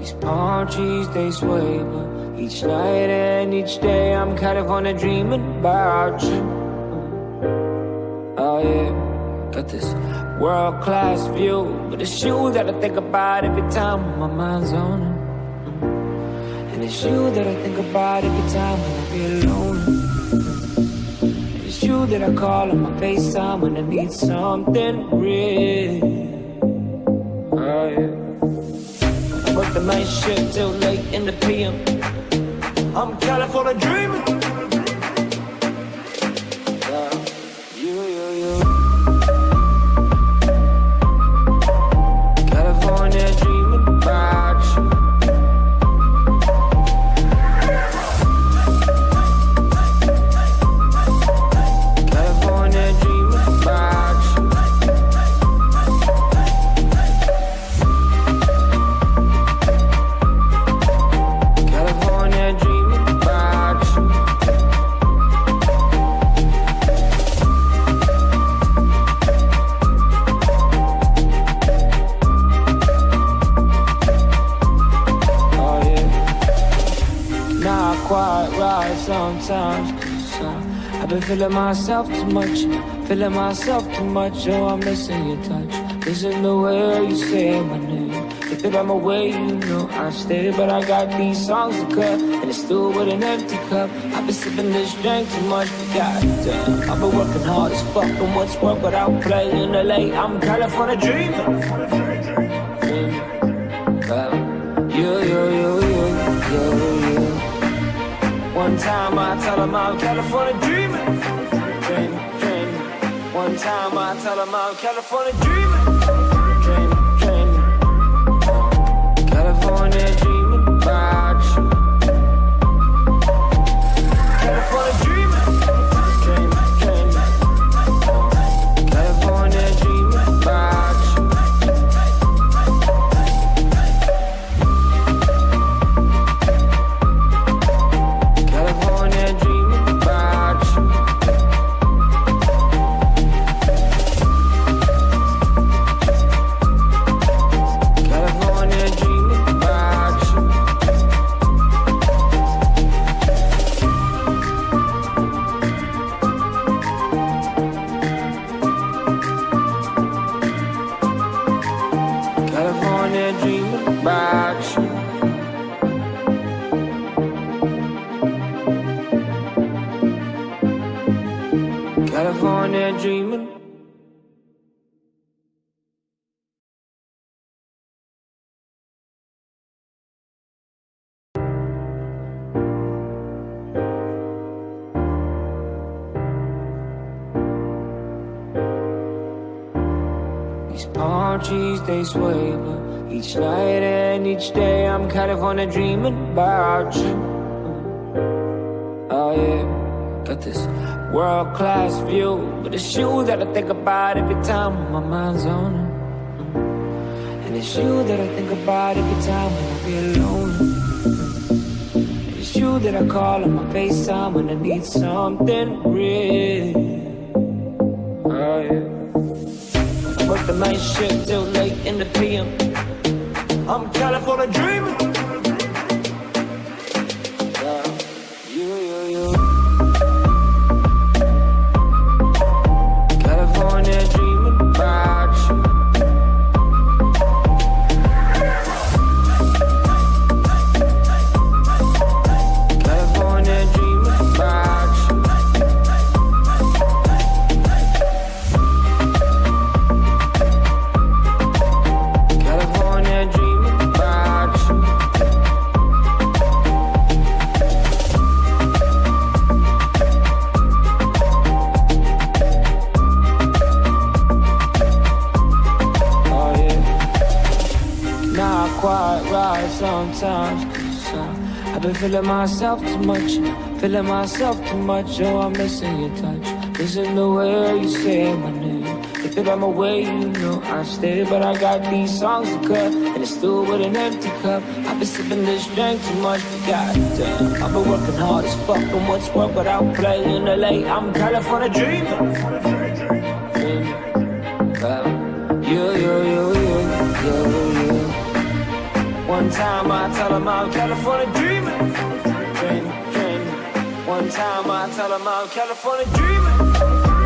These palm trees, they sway, but each night and each day I'm California dreaming about you. Oh yeah, got this world-class view, but it's you that I think about every time when my mind's on it. And it's you that I think about every time when I feel alone. And it's you that I call on my FaceTime when I need something real. Oh yeah, I work the night shift till late in the PM. I'm California dreaming. California dreaming about you. California dreaming about you. California dreaming about you. Oh yeah, not quite right sometimes, 'cause I've been feeling myself too much, feeling myself too much. Oh, I'm missing your touch, missing the way you say my name. If that I'm away, you know I stay, but I got these songs to cut, and it's still with an empty cup. I've been sipping this drink too much, but goddamn, I've been working hard as fuck, and what's work without playing LA? I'm California dreaming. You. One time I tell them I'm California dreaming. One time I tell them I'm California dreaming. California dreaming about you. California dreaming. California dreaming about you. California dreaming about you. California dreaming about you. California dreaming about you. California dreaming. These palm trees, they sway, but each night and each day I'm California dreaming about you. Oh yeah, got this world-class view, but it's you that I think about every time when my mind's on it. And it's you that I think about every time when I feel alone. And it's you that I call on my FaceTime when I need something real. Oh yeah, I work the night shift till late in the PM. I'm California dreaming. You. California dreaming about you. California dreaming about you. California dreaming about you. Oh yeah, not quite right sometimes, 'cause I've been feeling myself too much, feeling myself too much. Oh, I'm missing your touch, missing the way you say my name. If that I'm away, you know I stay, but I got these songs to cut, and it's still with an empty cup. I've been sipping this drink too much, but goddamn, I've been working hard as fuck, and what's work without playing LA? I'm California dreaming. You. One time I tell them I'm California dreaming, dreaming, dreaming. One time I tell them I'm California dreaming,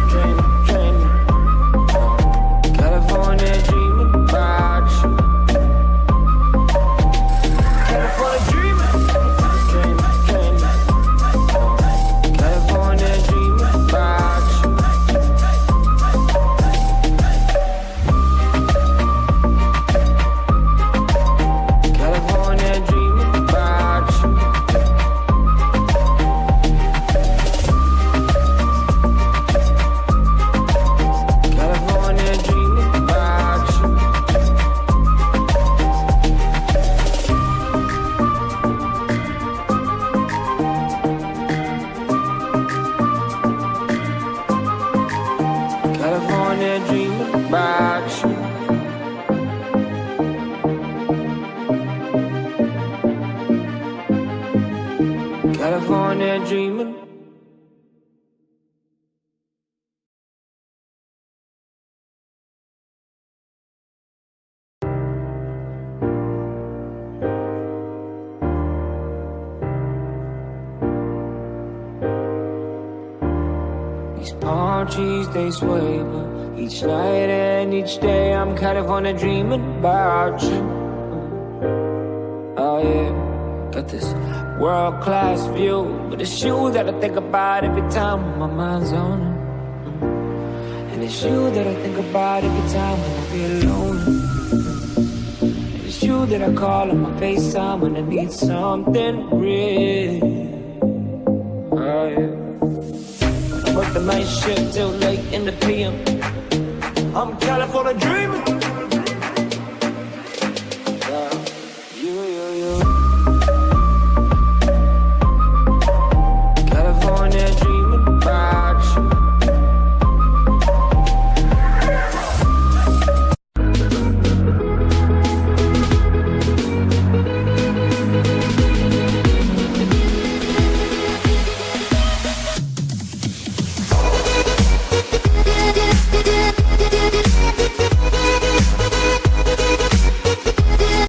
dreaming, dreaming. California dreaming about you. California dreaming, dreaming, dreaming. California dreaming about you. California dreaming about you. California dreaming about you. California dreaming about you. California dreaming. These palm trees, they sway, but each night and each day I'm California dreaming about you. Oh yeah, got this world-class view, but it's you that I think about every time when my mind's on it. And it's you that I think about every time when I be alone. And it's you that I call on my FaceTime when I need something real. Oh yeah, I work the night shift till late in the PM. I'm California dreaming.